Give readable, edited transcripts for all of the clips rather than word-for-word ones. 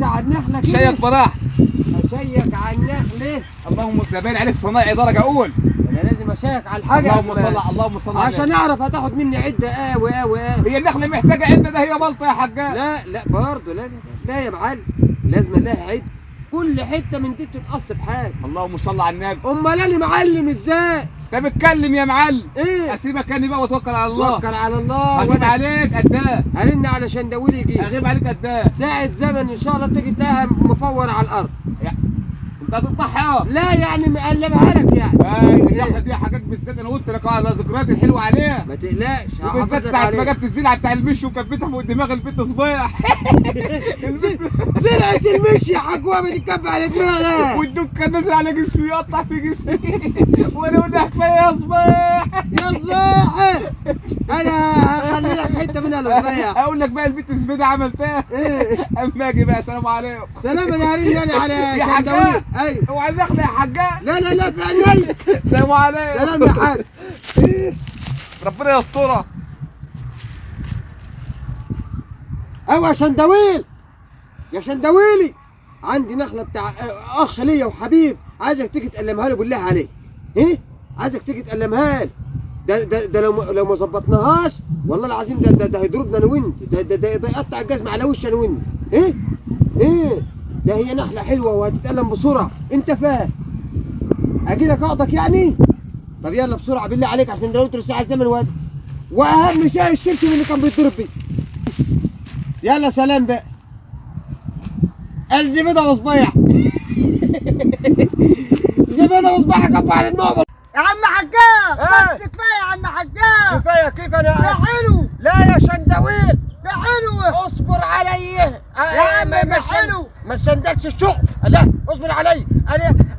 بس على النخله كده. شيك براح. اشيك على النخله. اللهم ده باين عليك صنايعي درجه اول. انا لازم اشيك على الحاجه. اللهم صل على عشان اعرف هتاخد مني عده قوي قوي قوي. هي النخله محتاجه عده؟ ده هي بلطه يا حاجه. لا برضه لا يا معلم، لازم لها عده. كل حته من دي بتتقص بحاجه. اللهم صل على النبي. امال انا معلم ازاي؟ انت بتكلم يا معلم. ايه؟ اسيبك اني بقى واتوكل على الله. توكل على الله. هغيب عليك قداه. هرن على شندويل يجي. هغيب عليك قداه. ساعة زمن ان شاء الله تيجي تلاقيها مفور على الارض. انت هتضحي لا يعني مقلبها لك يعني. النخله دي حاجات بالذات انا قلت لك على ذكريات الحلوه عليها. ما تقلقش. وبالذات ساعة ما جبت الزرعه بتاع المشي وكبتها فوق دماغ البنت صبيح. زرعة المشي يا حجوه بتتكب على دماغها. والدود كان نازل على جسمي يقطع في جسمي. وانا اقول لها كفايه يا صبيح. يا صبيح انا هخلي لك حته منها لصبيح. اقول لك بقى البنت زبيده عملتها. اما اجي بقى سلام عليكم. سلام. انا هرن انا على يا حاجه. ايوه. اوعى النخله يا حاجه. لا في عيني. سلام عليكم. سلام يا حاج. ربنا يسترها. ايوه يا شندويل، يا شندويلي، عندي نخله بتاع اخ ليا وحبيب، عايزك تيجي تقلمها له بالله عليك. ايه؟ عايزك تيجي تقلمها له. ده لو ما ظبطناهاش والله العظيم ده هيضربنا انا وانت. ده يقطع الجزمه على وش انا وانت. ايه؟ ده هي نخله حلوه وهتتقلم بسرعه، انت فاهم؟ اجي لك اقضك يعني؟ طب يلا بسرعه بالله عليك عشان لو ترسع على الزمن وادي. واهم شيء الشبشب اللي كان بيتضرب بيه. يلا سلام بقى. الزبده وصبيح. زبده وصبيح كفوا على دماغه. يا عم حجاج بس كفايه يا عم حجاج. كفايه كيف انا؟ ده حلو. لا يا شندويل ده حلو. اصبر علي. يا عم ده حلو. ما تشندلش الشغل. لا اصبر علي.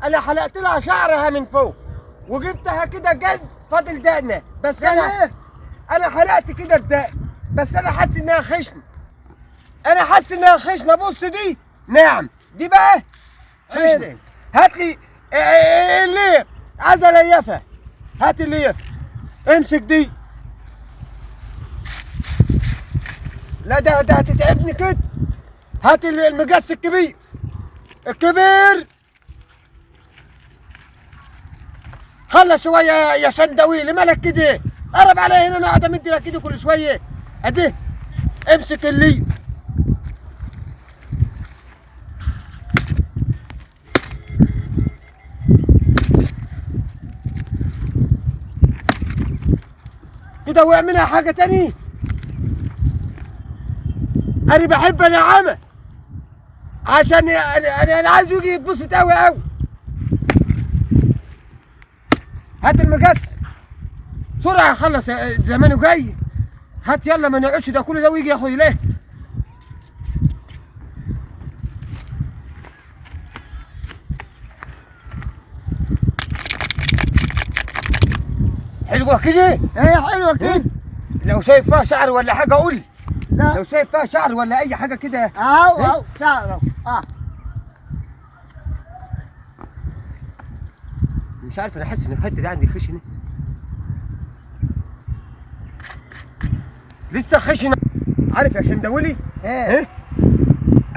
انا حلقت لها شعرها من فوق وجبتها كده جز فاضل دقنه بس. انا حلقت كده الدقن بس انا حاسس انها خشنه. بص دي. نعم دي بقى خشنه. هات لي اللي عايز اليفها. هات الليف. امسك دي. لا ده هتتعبني كده. هات المقص الكبير. خلص شويه يا شندويل. مالك كده؟ قرب عليا هنا. انا قاعد امد لك كده كل شويه. ادي امسك الليف. كده واعملها حاجه تاني. انا بحب انعمه عشان انا عايزه يجي يتبسط قوي. هات المقص بسرعه. خلص زمانه جاي. هات يلا ما نقعدش ده كل ده ويجي ياخد ليه. حلوه كده. هي حلوه كده. لو شايف فيها شعر ولا حاجه قول لي. لا لو شايف فيها شعر ولا اي حاجه كده. اهو تعرف. مش عارف انا حاسس ان الحته دي عندي خشنه. لسه خشنه. عارف يا شندويلي؟ ايه؟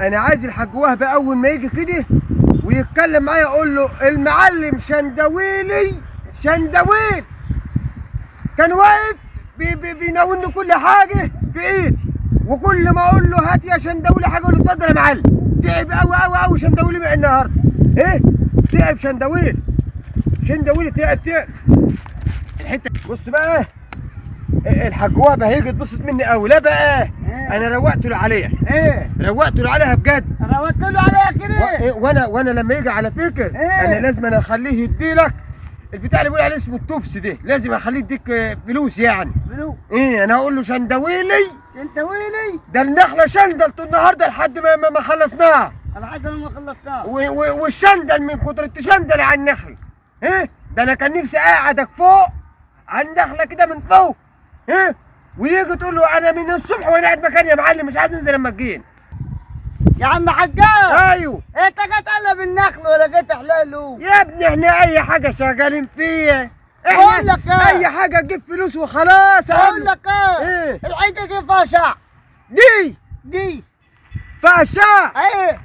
انا عايز الحاج وهبه اول ما يجي كده ويتكلم معايا اقول له المعلم شندويل كان واقف بيناولني كل حاجه في ايدي، وكل ما اقول له هات يا شندويلي حاجه اقول له اتفضل يا معلم. تعب قوي شندويلي مع النهارده. ايه؟ تعب شندويلي تعب. الحته بص بقى. الحاج وهبه هيجي يتبسط مني قوي. لا بقى انا روقت له عليها. روقت له عليها بجد. روقت له عليها كده. وانا لما يجي على فكر انا لازم اخليه يديلك البتاع اللي بيقول عليه اسمه التوبس ده. لازم اخليه يديك فلوس يعني. فلوس. انا هقول له شندويلي ده النخله شندلته النهارده لحد ما خلصناها. لحد ما خلصناها. والشندل من كتر التشندل على النخل. ده انا كان نفسي اقعدك فوق على النخله كده من فوق. ويجي تقول له انا من الصبح وانا قاعد مكاني يا معلم مش عايز انزل لما تجين. يا عم حجاج. ايوه. انت جيت قلب النخل ولا جيت حلاله؟ يا ابني احنا اي حاجه شغالين فيها. اقول لك اي حاجه تجيب فلوس وخلاص. اقول لك ايه؟ الحته دي فيها شعر. دي دي فيها شعر. ايه؟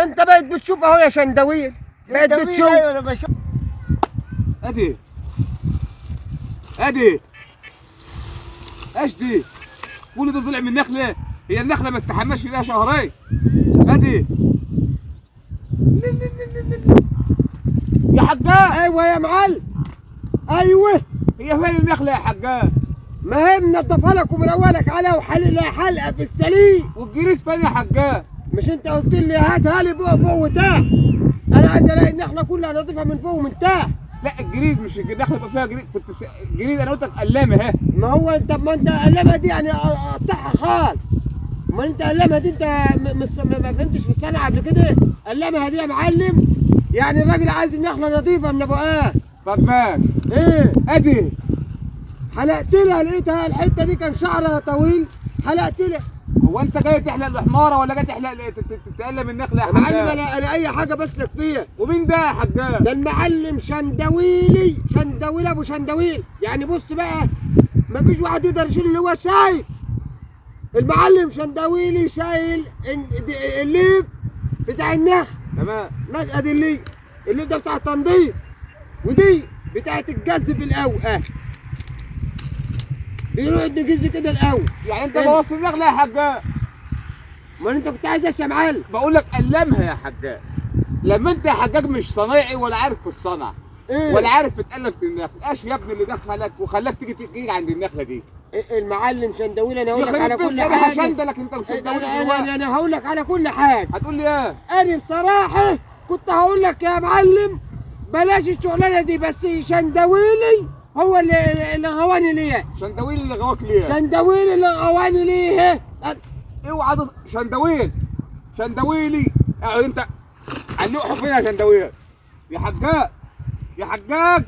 ما انت بقيت بتشوف اهو يا شندويل، بقيت بتشوف. ايوه انا بشوف. ادي ادي ايش دي؟ كل ده طلع من نخله؟ هي النخله ما استحماش فيها شهرين. ادي يا حجاج. ايوه يا معلم، ايوه. هي فين النخله يا حجاج؟ ما هي منضفها لك ومروقلك عليها وحللها حلقه في السليم. والجريد فين يا حجاج؟ مش انت قلت لي هاتها لي فوق فوق وتحت؟ انا عايز الاقي النخله كلها نضيفها من فوق ومن تحت. لا الجريد مش النخله يبقى فيها جريد. جريد انا قلت لك قلامه اهي. ما هو انت، ما انت قلمها دي يعني قطعها خالص. ما انت قلمها دي انت ما فهمتش في الصنعه قبل كده. قلمها دي يا معلم يعني الراجل عايز النخله نظيفه من ابوها. طب ماشي. ايه ادي حلقت لها، لقيتها الحته دي كان شعرها طويل، حلقت لها. هو انت جاي تحلق الحماره ولا جاي تحلق تقلم النخله يا يا معلم حجاج؟ انا اي حاجه بسلك فيها. ومين ده يا حجاج؟ ده المعلم شندويلي، شندويل ابو شندويل. يعني بص بقى، مفيش واحد يقدر يشيل اللي هو شايل. المعلم شندويلي شايل الليف بتاع النخل. تمام. ماشي، ادي الليف ده بتاع التنظيف، ودي بتاعت الجز في الاول. بيقولوا نجز كده الاول. يعني انت بوظت النخله يا حجاج؟ امال انت كنت عايز ايش يا معلم؟ بقول لك قلمها يا حجاج. لما انت يا حجاج مش صنايعي ولا عارف في الصنعه ايه؟ ولا عارف بتقلب في النخل، ايش يا ابني اللي دخلك وخلاك تيجي عند النخله دي؟ المعلم شندويل انا هقول لك على يخرب كل بيتك انا حاجه. هشندلك انت مش هتدور انا هقول لك على كل حاجه. هتقول لي ايه؟ انا بصراحه كنت هقول لك يا معلم بلاش الشغلانه دي، بس شندويلي هو اللي غواني ليه. شندويل اللي غواك ليه؟ شندويل اللي غواني ليه. اوعى شندويلي اقعد انت. علقوا فين يا شندويل؟ يا حجاج يا حجاج